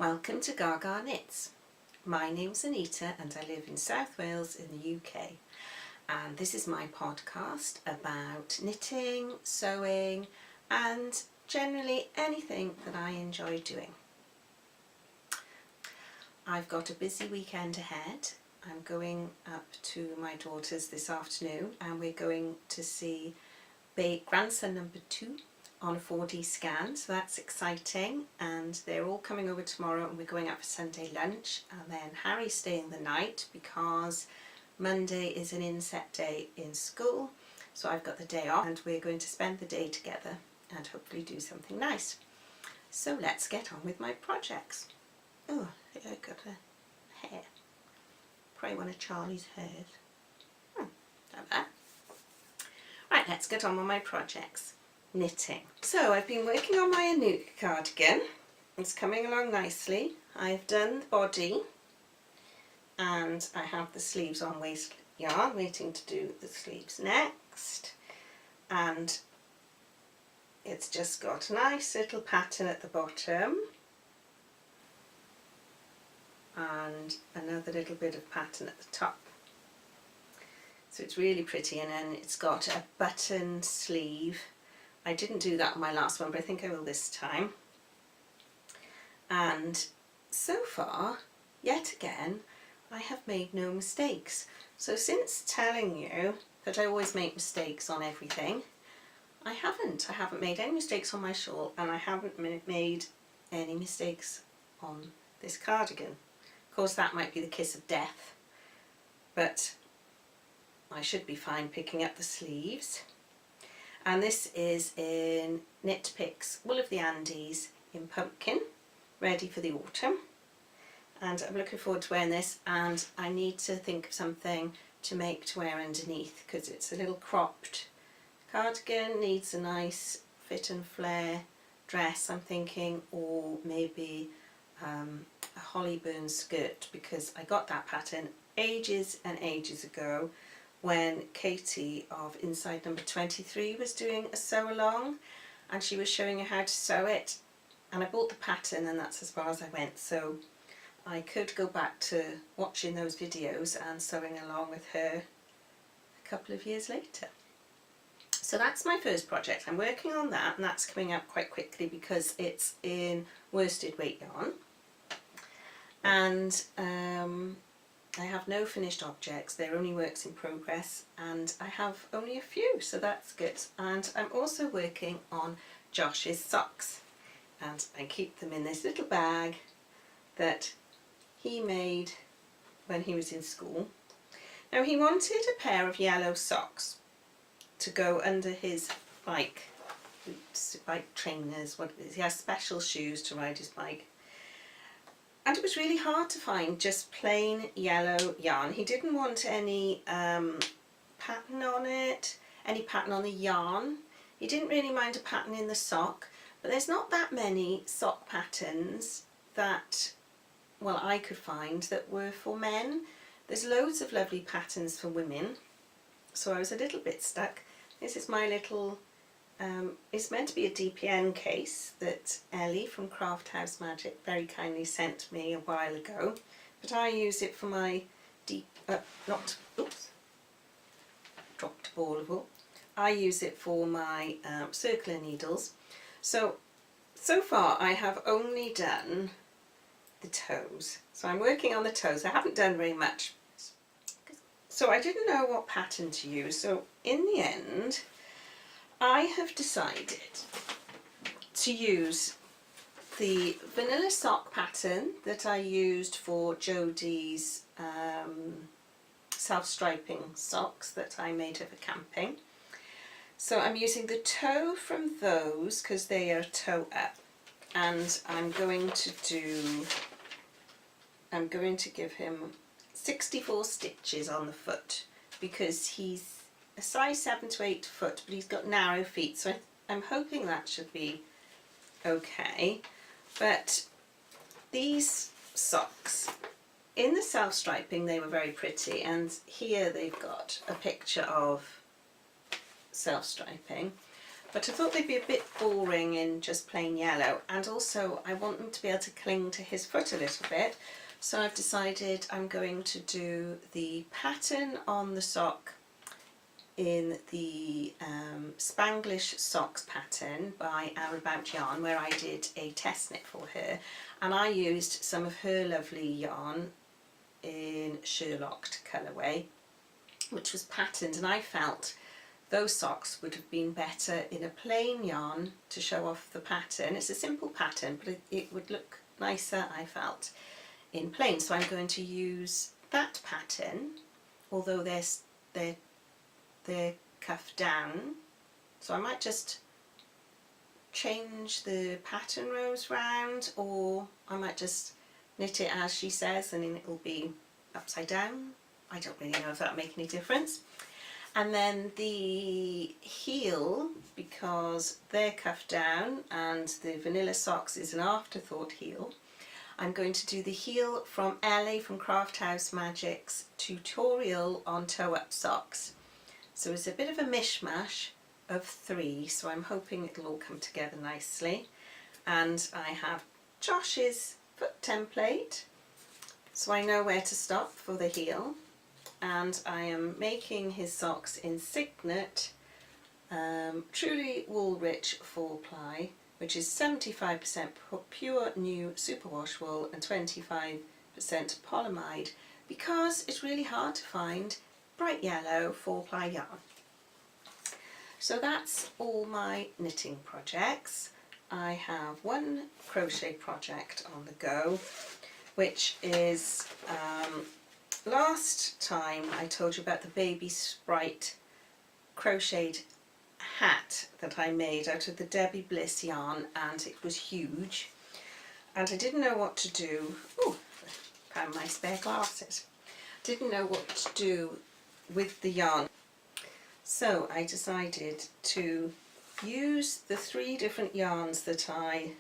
Welcome to Gaga Knits. My name's Anita and I live in South Wales in the UK, and this is my podcast about knitting, sewing and generally anything that I enjoy doing. I've got a busy weekend ahead. I'm going up to my daughter's this afternoon and we're going to see grandson number 2 on a 4D scan, so that's exciting, and they're all coming over tomorrow and we're going out for Sunday lunch, and then Harry's staying the night because Monday is an inset day in school, so I've got the day off and we're going to spend the day together and hopefully do something nice. So let's get on with my projects. Oh, I got a hair. Probably one of Charlie's hairs. Like that. Right, let's get on with my projects. Knitting. So I've been working on my Anouk cardigan. It's coming along nicely. I've done the body and I have the sleeves on waist yarn, waiting to do the sleeves next, and it's just got a nice little pattern at the bottom and another little bit of pattern at the top. So it's really pretty, and then it's got a button sleeve. I didn't do that on my last one, but I think I will this time. And so far, yet again, I have made no mistakes. So since telling you that I always make mistakes on everything, I haven't made any mistakes on my shawl, and I haven't made any mistakes on this cardigan. Of course, that might be the kiss of death, but I should be fine picking up the sleeves. And this is in Knit Picks Wool of the Andes in pumpkin, ready for the autumn. And I'm looking forward to wearing this, and I need to think of something to make to wear underneath because it's a little cropped cardigan, needs a nice fit and flare dress, I'm thinking, or maybe a Hollyburn skirt, because I got that pattern ages and ages ago when Katie of Inside Number 23 was doing a sew along and she was showing you how to sew it, and I bought the pattern and that's as far as I went, so I could go back to watching those videos and sewing along with her a couple of years later. So that's my first project. I'm working on that, and that's coming up quite quickly because it's in worsted weight yarn, and I have no finished objects, they're only works in progress, and I have only a few, so that's good. And I'm also working on Josh's socks, and I keep them in this little bag that he made when he was in school. Now, he wanted a pair of yellow socks to go under his bike boots, bike trainers, what it is. He has special shoes to ride his bike. And it was really hard to find just plain yellow yarn. He didn't want any pattern on it, any pattern on the yarn. He didn't really mind a pattern in the sock, but there's not that many sock patterns that, well, I could find that were for men. There's loads of lovely patterns for women, so I was a little bit stuck. This is my little it's meant to be a DPN case that Ellie from Craft House Magic very kindly sent me a while ago, but I use it for my dropped a ball of wool. I use it for my circular needles. So far I have only done the toes, so I'm working on the toes. I haven't done very much, so I didn't know what pattern to use. So in the end, I have decided to use the vanilla sock pattern that I used for Jodie's self-striping socks that I made over camping. So I'm using the toe from those because they are toe up, and I'm going to give him 64 stitches on the foot because he's a size 7 to 8 foot, but he's got narrow feet, so I'm hoping that should be okay. But these socks, in the self-striping they were very pretty, and here they've got a picture of self-striping, but I thought they'd be a bit boring in just plain yellow, and also I want them to be able to cling to his foot a little bit, so I've decided I'm going to do the pattern on the sock in the Spanglish socks pattern by Our About Yarn, where I did a test knit for her, and I used some of her lovely yarn in Sherlocked colourway, which was patterned, and I felt those socks would have been better in a plain yarn to show off the pattern. It's a simple pattern, but it would look nicer, I felt, in plain. So I'm going to use that pattern, although they're cuffed down. So I might just change the pattern rows round, or I might just knit it as she says and then it will be upside down. I don't really know if that'll make any difference. And then the heel, because they're cuffed down and the vanilla socks is an afterthought heel, I'm going to do the heel from Ellie from Craft House Magic's tutorial on toe-up socks. So it's a bit of a mishmash of 3, so I'm hoping it'll all come together nicely. And I have Josh's foot template, so I know where to stop for the heel. And I am making his socks in Cygnet, truly wool rich 4-ply, which is 75% pure new superwash wool and 25% polyamide, because it's really hard to find bright yellow 4-ply yarn. So that's all my knitting projects. I have one crochet project on the go, which is last time I told you about the baby sprite crocheted hat that I made out of the Debbie Bliss yarn, and it was huge and I didn't know what to do. Oh, found my spare glasses. Didn't know what to do with the yarn, so I decided to use the 3 different yarns that I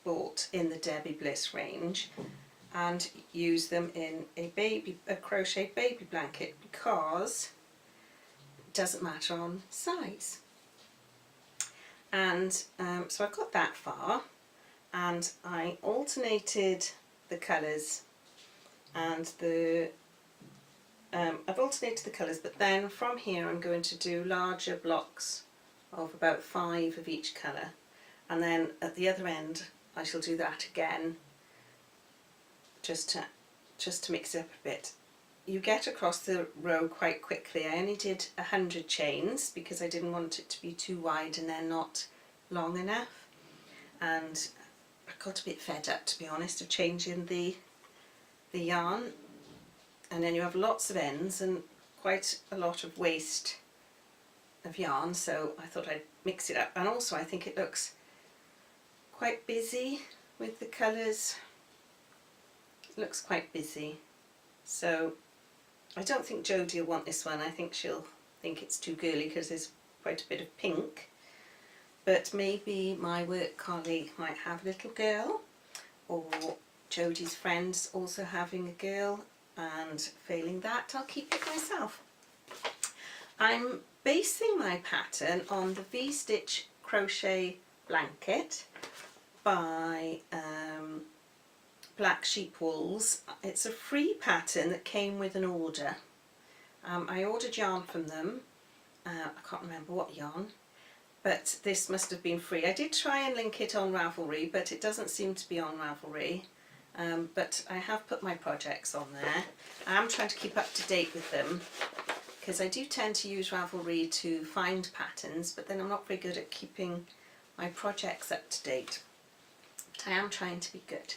bought in the Debbie Bliss range and use them in a crochet baby blanket, because it doesn't matter on size. And so I got that far, and I alternated the colours, and I've alternated the colours, but then from here I'm going to do larger blocks of about 5 of each colour, and then at the other end I shall do that again, just to mix it up a bit. You get across the row quite quickly. I only did 100 chains because I didn't want it to be too wide and then not long enough, and I got a bit fed up, to be honest, of changing the yarn, and then you have lots of ends and quite a lot of waste of yarn, so I thought I'd mix it up. And also I think it looks quite busy with the colours. It looks quite busy, so I don't think Jodie will want this one. I think she'll think it's too girly because there's quite a bit of pink, but maybe my work colleague might have a little girl, or Jodie's friends also having a girl, and failing that I'll keep it myself. I'm basing my pattern on the V-Stitch crochet blanket by Black Sheep Wools. It's a free pattern that came with an order. I ordered yarn from them. I can't remember what yarn, but this must have been free. I did try and link it on Ravelry, but it doesn't seem to be on Ravelry. But I have put my projects on there. I am trying to keep up to date with them, because I do tend to use Ravelry to find patterns, but then I'm not very good at keeping my projects up to date. But I am trying to be good.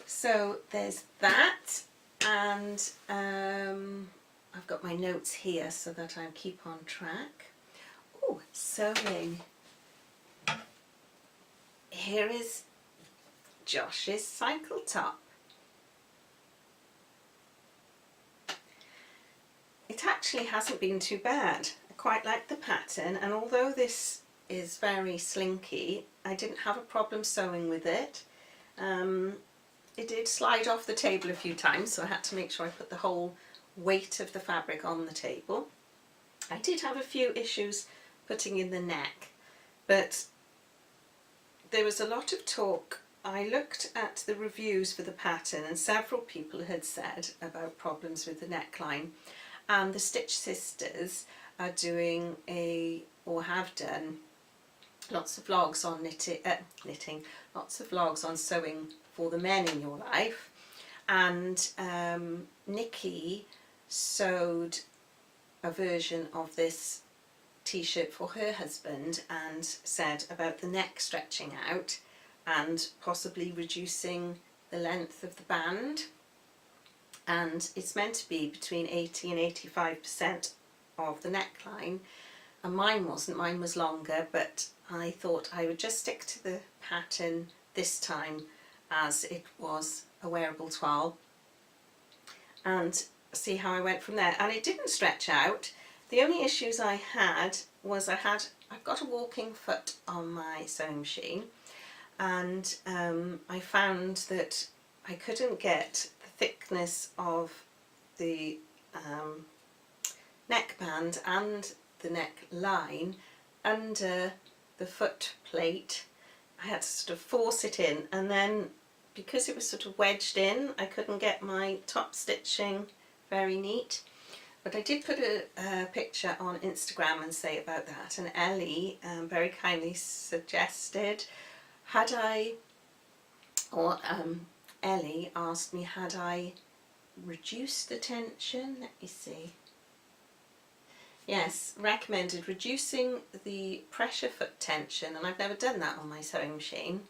So there's that, and I've got my notes here so that I keep on track. Oh, sewing. Here is Josh's cycle top. It actually hasn't been too bad. I quite like the pattern, and although this is very slinky, I didn't have a problem sewing with it. It did slide off the table a few times, so I had to make sure I put the whole weight of the fabric on the table. I did have a few issues putting in the neck, but there was a lot of talk. I looked at the reviews for the pattern and several people had said about problems with the neckline, and the Stitch Sisters are doing or have done lots of vlogs on knitting, lots of vlogs on sewing for the men in your life, and Nikki sewed a version of this t-shirt for her husband and said about the neck stretching out and possibly reducing the length of the band, and it's meant to be between 80 and 85% of the neckline, and mine wasn't, mine was longer, but I thought I would just stick to the pattern this time as it was a wearable toile and see how I went from there. And it didn't stretch out. The only issues I had was I've got a walking foot on my sewing machine, and I found that I couldn't get the thickness of the neckband and the neckline under the foot plate. I had to sort of force it in, and then because it was sort of wedged in, I couldn't get my top stitching very neat. But I did put a picture on Instagram and say about that, and Ellie very kindly suggested, Ellie asked me, had I reduced the tension? Let me see. Yes, recommended reducing the pressure foot tension, and I've never done that on my sewing machine.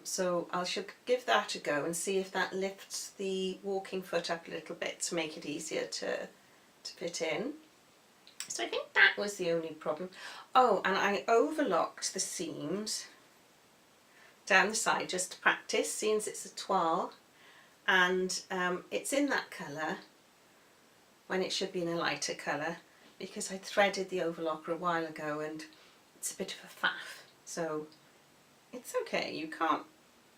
So I should give that a go and see if that lifts the walking foot up a little bit to make it easier to fit in. So I think that was the only problem. Oh, and I overlocked the seams down the side just to practice, seeing as it's a toile, and it's in that colour when it should be in a lighter colour, because I threaded the overlocker a while ago and it's a bit of a faff, so it's okay, you can't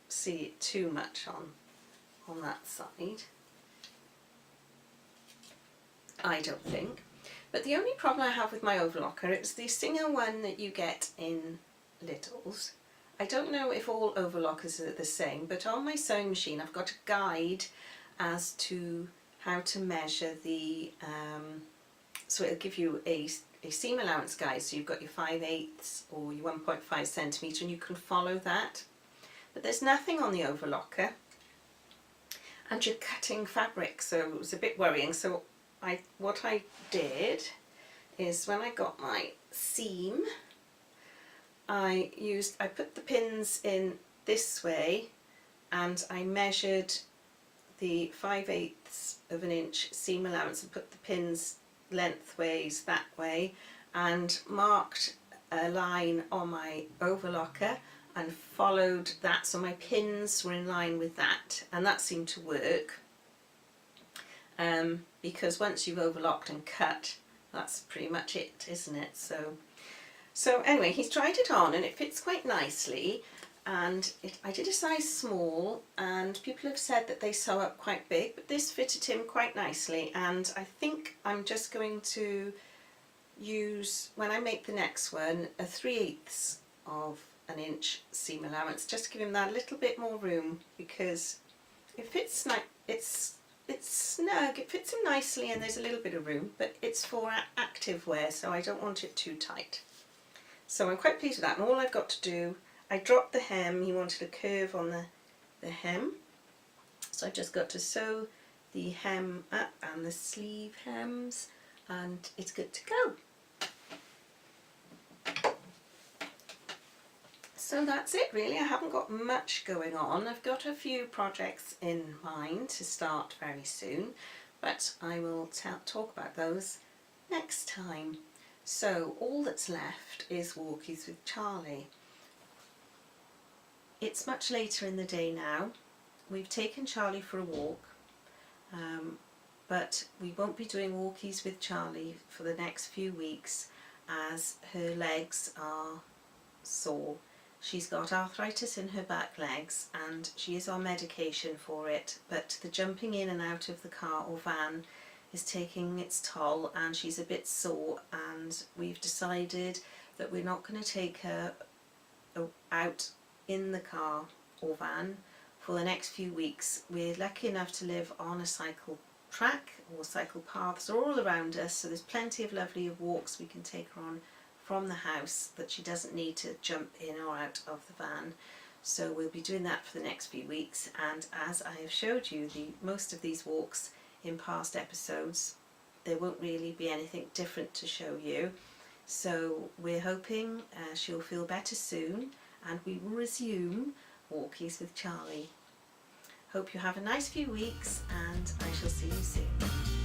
see it too much on that side, I don't think. But the only problem I have with my overlocker, it's the Singer one that you get in Lidl's. I don't know if all overlockers are the same, but on my sewing machine I've got a guide as to how to measure the, so it'll give you a seam allowance guide, so you've got your 5/8 or your 1.5 centimetre and you can follow that. But there's nothing on the overlocker and you're cutting fabric, so it was a bit worrying. So what I did is, when I got my seam, I put the pins in this way and I measured the 5/8 of an inch seam allowance and put the pins lengthways that way and marked a line on my overlocker and followed that, so my pins were in line with that, and that seemed to work, because once you've overlocked and cut, that's pretty much it, isn't it? So anyway, he's tried it on and it fits quite nicely, and I did a size small, and people have said that they sew up quite big, but this fitted him quite nicely, and I think I'm just going to use, when I make the next one, a 3/8 of an inch seam allowance, just to give him that little bit more room, because it fits it's snug, it fits him nicely and there's a little bit of room, but it's for active wear, so I don't want it too tight. So I'm quite pleased with that, and all I've got to do, I dropped the hem, he wanted a curve on the hem, so I've just got to sew the hem up and the sleeve hems, and it's good to go. So that's it really, I haven't got much going on. I've got a few projects in mind to start very soon, but I will talk about those next time. So all that's left is Walkies with Charlie. It's much later in the day now. We've taken Charlie for a walk, but we won't be doing Walkies with Charlie for the next few weeks as her legs are sore. She's got arthritis in her back legs and she is on medication for it, but the jumping in and out of the car or van is taking its toll and she's a bit sore, and we've decided that we're not going to take her out in the car or van for the next few weeks. We're lucky enough to live on a cycle track, or cycle paths are all around us, so there's plenty of lovely walks we can take her on from the house that she doesn't need to jump in or out of the van. So we'll be doing that for the next few weeks, and as I have showed you most of these walks in past episodes, there won't really be anything different to show you. So we're hoping she'll feel better soon and we will resume Walkies with Charlie. Hope you have a nice few weeks, and I shall see you soon.